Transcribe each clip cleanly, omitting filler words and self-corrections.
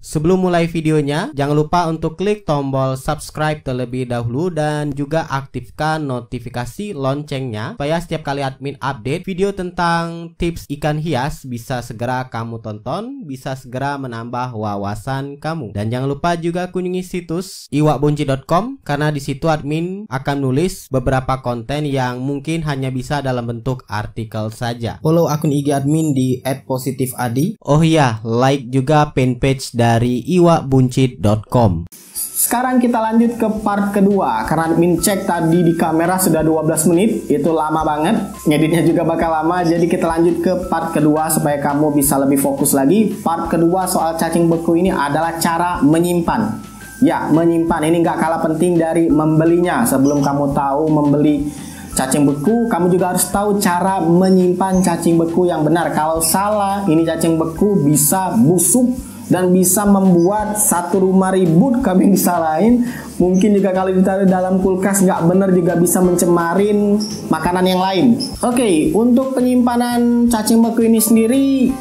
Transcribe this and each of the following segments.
Sebelum mulai videonya, jangan lupa untuk klik tombol subscribe terlebih dahulu dan juga aktifkan notifikasi loncengnya supaya setiap kali admin update video tentang tips ikan hias bisa segera kamu tonton, bisa segera menambah wawasan kamu. Dan jangan lupa juga kunjungi situs iwakbuncit.com karena di situ admin akan nulis beberapa konten yang mungkin hanya bisa dalam bentuk artikel saja. Follow akun IG admin di @positifadi. Oh iya, like juga fanpage dari iwakbuncit.com. Sekarang kita lanjut ke part kedua. Karena admin cek tadi di kamera sudah 12 menit, itu lama banget. Ngeditnya juga bakal lama, jadi kita lanjut ke part kedua supaya kamu bisa lebih fokus lagi. Part kedua soal cacing beku ini adalah cara menyimpan. Ya, menyimpan ini nggak kalah penting dari membelinya. Sebelum kamu tahu membeli cacing beku, kamu juga harus tahu cara menyimpan cacing beku yang benar. Kalau salah, ini cacing beku bisa busuk dan bisa membuat satu rumah ribut. Kami disalahin. Mungkin juga kalau ditaruh dalam kulkas nggak bener juga bisa mencemarin makanan yang lain. Oke, untuk penyimpanan cacing beku ini sendiri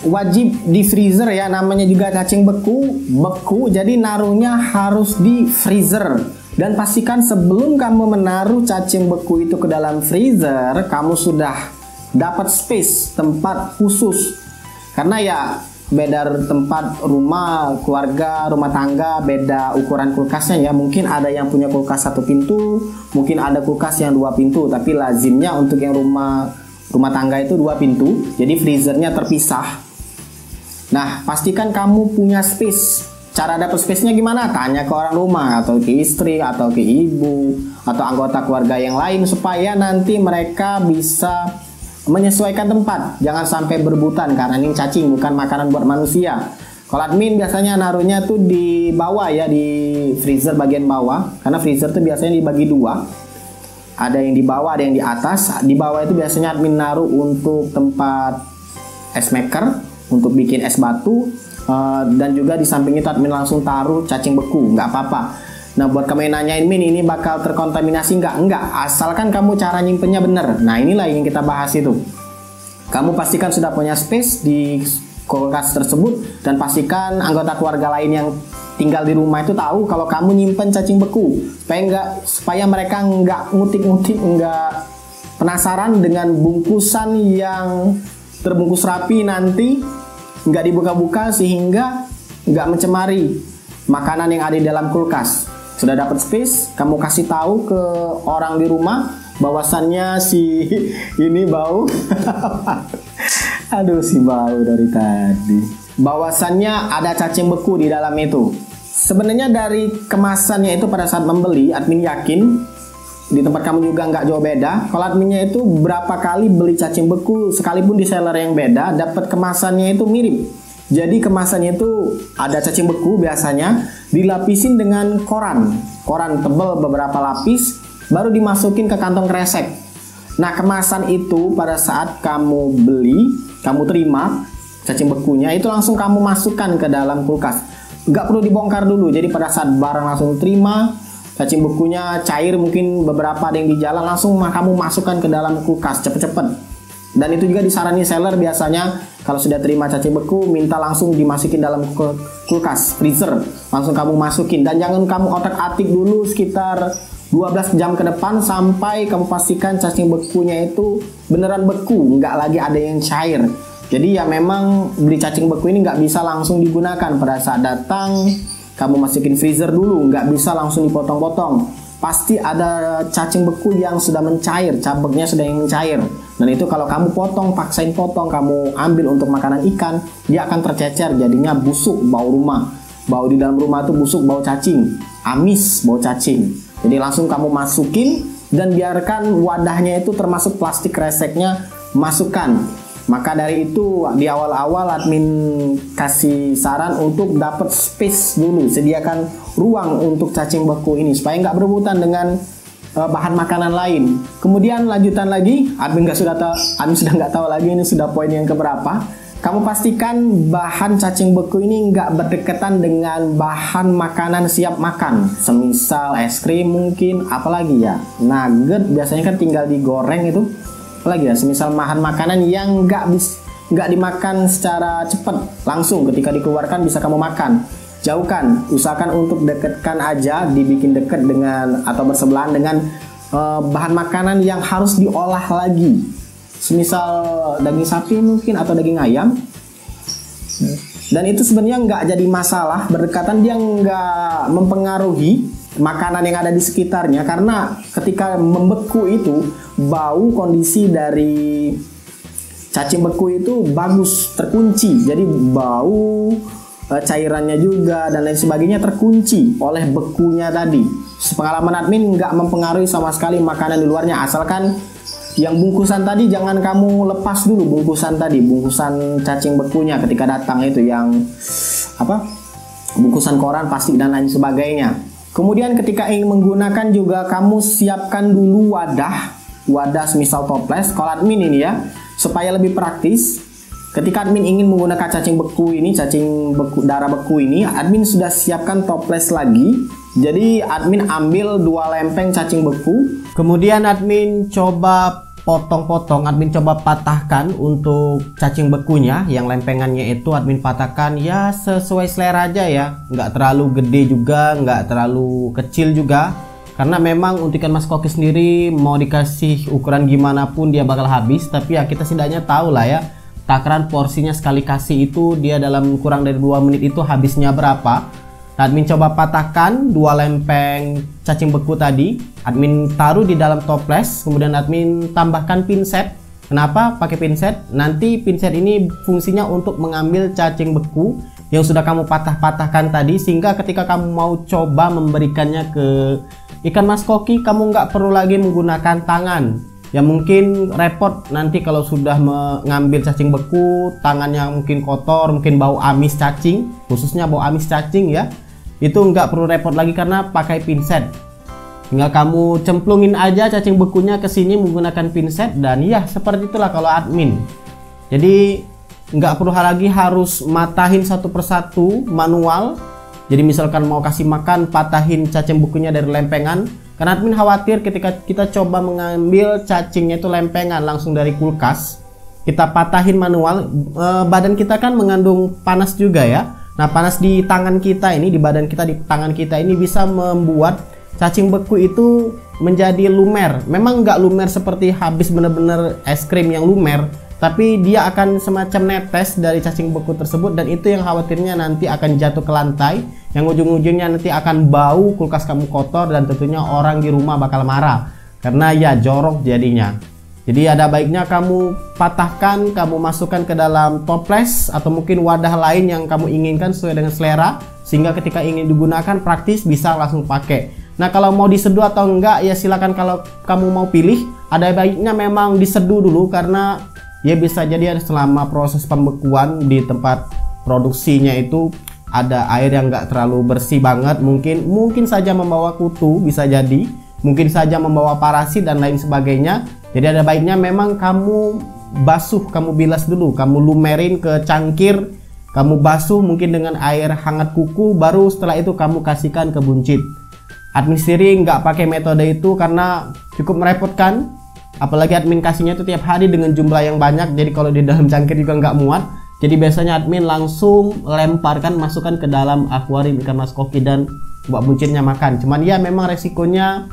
wajib di freezer ya. Namanya juga cacing beku, jadi naruhnya harus di freezer. Dan pastikan sebelum kamu menaruh cacing beku itu ke dalam freezer, kamu sudah dapat space, tempat khusus. Karena ya beda tempat rumah, keluarga, rumah tangga, beda ukuran kulkasnya ya. Mungkin ada yang punya kulkas 1 pintu, mungkin ada kulkas yang 2 pintu, tapi lazimnya untuk yang rumah tangga itu 2 pintu. Jadi freezernya terpisah. Nah, pastikan kamu punya space. Cara dapat space-nya gimana? Tanya ke orang rumah, atau ke istri, atau ke ibu, atau anggota keluarga yang lain, supaya nanti mereka bisa menyesuaikan tempat. Jangan sampai berebutan, karena ini cacing bukan makanan buat manusia. Kalau admin biasanya naruhnya tuh di bawah ya, di freezer bagian bawah. Karena freezer tuh biasanya dibagi 2. Ada yang di bawah, ada yang di atas. Di bawah itu biasanya admin naruh untuk tempat es maker, untuk bikin es batu. Dan juga di samping itu admin langsung taruh cacing beku, nggak apa-apa. Nah, buat kamu yang nanyain, Min, ini bakal terkontaminasi nggak? Asalkan kamu cara nyimpennya bener. Nah, inilah yang kita bahas itu. Kamu pastikan sudah punya space di kulkas tersebut, dan pastikan anggota keluarga lain yang tinggal di rumah itu tahu kalau kamu nyimpen cacing beku, supaya mereka nggak ngutik-ngutik, nggak penasaran dengan bungkusan yang terbungkus rapi nanti, nggak dibuka-buka sehingga nggak mencemari makanan yang ada di dalam kulkas. Sudah dapat space, kamu kasih tahu ke orang di rumah bahwasannya si ini bau. Aduh, si bau dari tadi. Bahwasannya ada cacing beku di dalam itu. Sebenarnya dari kemasannya itu pada saat membeli, admin yakin di tempat kamu juga nggak jauh beda. Kalau adminnya itu berapa kali beli cacing beku, sekalipun di seller yang beda, dapat kemasannya itu mirip. Jadi kemasannya itu ada cacing beku biasanya dilapisin dengan koran tebal beberapa lapis, baru dimasukin ke kantong kresek. Nah, kemasan itu pada saat kamu beli, kamu terima cacing bekunya itu langsung kamu masukkan ke dalam kulkas. Nggak perlu dibongkar dulu. Jadi pada saat barang langsung terima, cacing bekunya cair, mungkin beberapa ada yang di jalan, langsung kamu masukkan ke dalam kulkas cepet-cepet. Dan itu juga disarani seller biasanya kalau sudah terima cacing beku, minta langsung dimasukin dalam kulkas, freezer. Langsung kamu masukin, dan jangan kamu otak-atik dulu sekitar 12 jam ke depan sampai kamu pastikan cacing bekunya itu beneran beku, nggak lagi ada yang cair. Jadi ya memang beli cacing beku ini nggak bisa langsung digunakan. Pada saat datang, kamu masukin freezer dulu, nggak bisa langsung dipotong-potong. Pasti ada cacing beku yang sudah mencair, cabeknya sudah yang mencair. Dan itu kalau kamu potong, paksain potong, kamu ambil untuk makanan ikan, dia akan tercecer, jadinya busuk, bau rumah. Bau di dalam rumah itu busuk, bau cacing, amis, bau cacing. Jadi langsung kamu masukin dan biarkan wadahnya itu termasuk plastik kreseknya, masukkan. Maka dari itu di awal-awal admin kasih saran untuk dapat space dulu, sediakan ruang untuk cacing beku ini supaya nggak berebutan dengan bahan makanan lain. Kemudian lanjutan lagi, admin sudah nggak tahu lagi ini sudah poin yang keberapa. Kamu pastikan bahan cacing beku ini nggak berdekatan dengan bahan makanan siap makan, semisal es krim mungkin, apalagi ya nugget biasanya kan tinggal digoreng itu. Apalagi ya, semisal bahan makanan yang nggak nggak dimakan secara cepat, langsung ketika dikeluarkan bisa kamu makan. Jauhkan, usahakan untuk dekatkan aja, dibikin dekat dengan atau bersebelahan dengan bahan makanan yang harus diolah lagi. Semisal daging sapi mungkin atau daging ayam. Dan itu sebenarnya nggak jadi masalah, berdekatan dia nggak mempengaruhi makanan yang ada di sekitarnya, karena ketika membeku itu bau, kondisi dari cacing beku itu bagus, terkunci, jadi bau, cairannya juga dan lain sebagainya terkunci oleh bekunya tadi. Sepengalaman admin nggak mempengaruhi sama sekali makanan di luarnya, asalkan yang bungkusan tadi jangan kamu lepas dulu, bungkusan cacing bekunya ketika datang itu yang bungkusan koran, plastik dan lain sebagainya. Kemudian ketika ingin menggunakan juga kamu siapkan dulu wadah semisal toples. Kalau admin ini ya, supaya lebih praktis, ketika admin ingin menggunakan cacing beku, darah beku ini, admin sudah siapkan toples lagi. Jadi admin ambil 2 lempeng cacing beku, kemudian admin coba potong-potong, admin coba patahkan untuk cacing bekunya, yang lempengannya itu admin patahkan ya sesuai selera aja ya, nggak terlalu gede juga, nggak terlalu kecil juga, karena memang untuk ikan mas koki sendiri mau dikasih ukuran gimana pun dia bakal habis. Tapi ya kita setidaknya tahu lah ya, takaran porsinya sekali kasih itu dia dalam kurang dari 2 menit itu habisnya berapa. Admin coba patahkan 2 lempeng cacing beku tadi, admin taruh di dalam toples, kemudian admin tambahkan pinset. Kenapa pakai pinset? Nanti pinset ini fungsinya untuk mengambil cacing beku yang sudah kamu patah-patahkan tadi, sehingga ketika kamu mau coba memberikannya ke ikan mas koki, kamu nggak perlu lagi menggunakan tangan. Ya mungkin repot nanti kalau sudah mengambil cacing beku, tangannya mungkin kotor, mungkin bau amis cacing, khususnya bau amis cacing ya. Itu nggak perlu repot lagi karena pakai pinset. Tinggal kamu cemplungin aja cacing bekunya ke sini menggunakan pinset, dan ya seperti itulah kalau admin. Jadi nggak perlu lagi harus matahin satu persatu manual. Jadi misalkan mau kasih makan, patahin cacing bekunya dari lempengan. Karena admin khawatir ketika kita coba mengambil cacingnya itu lempengan langsung dari kulkas, kita patahin manual, badan kita kan mengandung panas juga ya. Nah panas di tangan kita ini, di badan kita, di tangan kita ini bisa membuat cacing beku itu menjadi lumer. Memang nggak lumer seperti habis bener-bener es krim yang lumer, tapi dia akan semacam netes dari cacing beku tersebut, dan itu yang khawatirnya nanti akan jatuh ke lantai, yang ujung-ujungnya nanti akan bau, kulkas kamu kotor, dan tentunya orang di rumah bakal marah karena ya jorok jadinya. Jadi ada baiknya kamu patahkan, kamu masukkan ke dalam toples atau mungkin wadah lain yang kamu inginkan sesuai dengan selera, sehingga ketika ingin digunakan praktis bisa langsung pakai. Nah kalau mau diseduh atau enggak ya silakan, kalau kamu mau pilih, ada baiknya memang diseduh dulu, karena ya bisa jadi selama proses pembekuan di tempat produksinya itu ada air yang enggak terlalu bersih banget, mungkin saja membawa kutu, bisa jadi mungkin saja membawa parasit dan lain sebagainya. Jadi ada baiknya memang kamu basuh, kamu bilas dulu, kamu lumerin ke cangkir, kamu basuh mungkin dengan air hangat kuku, baru setelah itu kamu kasihkan ke buncit. Admin sendiri nggak pakai metode itu karena cukup merepotkan, apalagi admin kasihnya itu tiap hari dengan jumlah yang banyak, jadi kalau di dalam cangkir juga nggak muat. Jadi biasanya admin langsung lemparkan, masukkan ke dalam akuarium ikan mas koki dan buat buncitnya makan. Cuman ya memang resikonya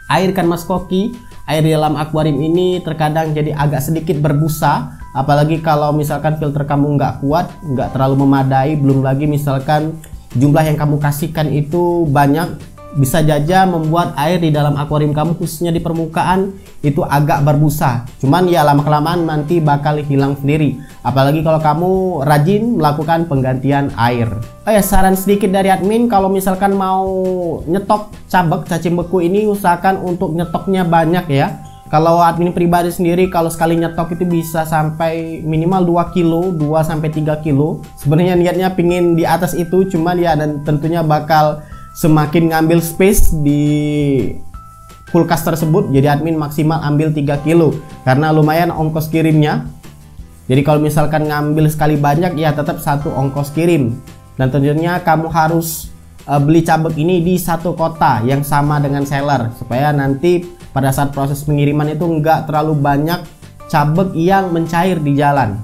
air ikan mas koki, air di dalam akuarium ini terkadang jadi agak sedikit berbusa, apalagi kalau misalkan filter kamu nggak kuat, nggak terlalu memadai, belum lagi misalkan jumlah yang kamu kasihkan itu banyak, bisa saja membuat air di dalam akuarium kamu khususnya di permukaan itu agak berbusa. Cuman ya lama-kelamaan nanti bakal hilang sendiri, apalagi kalau kamu rajin melakukan penggantian air. Oh ya, saran sedikit dari admin, kalau misalkan mau nyetok cabek cacing beku ini usahakan untuk nyetoknya banyak ya. Kalau admin pribadi sendiri kalau sekali nyetok itu bisa sampai minimal 2 kilo, 2-3 kilo. Sebenarnya niatnya pingin di atas itu, cuman ya dan tentunya bakal semakin ngambil space di kulkas tersebut. Jadi admin maksimal ambil 3 kilo karena lumayan ongkos kirimnya. Jadi kalau misalkan ngambil sekali banyak ya tetap satu ongkos kirim. Dan tentunya kamu harus beli cabek ini di satu kota yang sama dengan seller, supaya nanti pada saat proses pengiriman itu enggak terlalu banyak cabek yang mencair di jalan.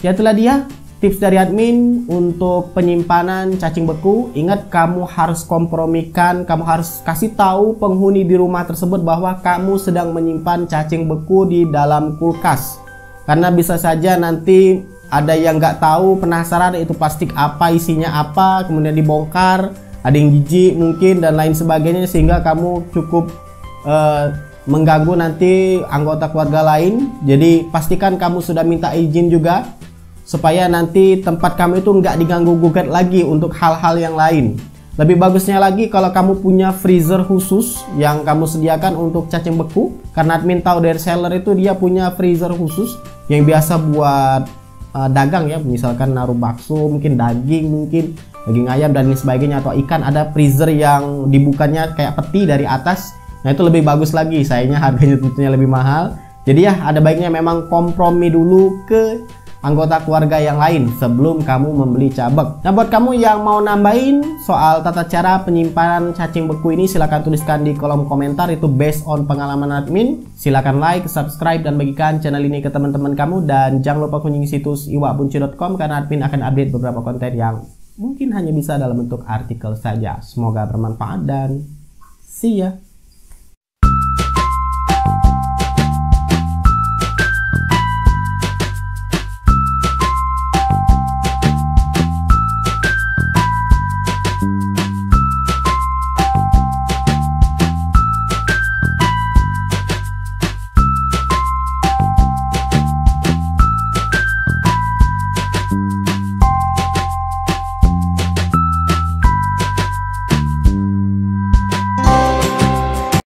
Ya itulah dia tips dari admin untuk penyimpanan cacing beku. Ingat, kamu harus kompromikan, kamu harus kasih tahu penghuni di rumah tersebut bahwa kamu sedang menyimpan cacing beku di dalam kulkas. Karena bisa saja nanti ada yang nggak tahu, penasaran itu plastik apa, isinya apa, kemudian dibongkar, ada yang jijik mungkin dan lain sebagainya, sehingga kamu cukup mengganggu nanti anggota keluarga lain. Jadi pastikan kamu sudah minta izin juga, supaya nanti tempat kamu itu nggak diganggu gugat lagi untuk hal-hal yang lain. Lebih bagusnya lagi kalau kamu punya freezer khusus yang kamu sediakan untuk cacing beku, karena admin tahu dari seller itu dia punya freezer khusus yang biasa buat dagang ya, misalkan naruh bakso, mungkin daging ayam dan lain sebagainya, atau ikan, ada freezer yang dibukanya kayak peti dari atas. Nah itu lebih bagus lagi, sayangnya harganya tentunya lebih mahal. Jadi ya ada baiknya memang kompromi dulu ke anggota keluarga yang lain sebelum kamu membeli cabek. Nah buat kamu yang mau nambahin soal tata cara penyimpanan cacing beku ini, silahkan tuliskan di kolom komentar, itu based on pengalaman admin. Silahkan like, subscribe, dan bagikan channel ini ke teman-teman kamu. Dan jangan lupa kunjungi situs iwakbuncu.com karena admin akan update beberapa konten yang mungkin hanya bisa dalam bentuk artikel saja. Semoga bermanfaat dan see ya.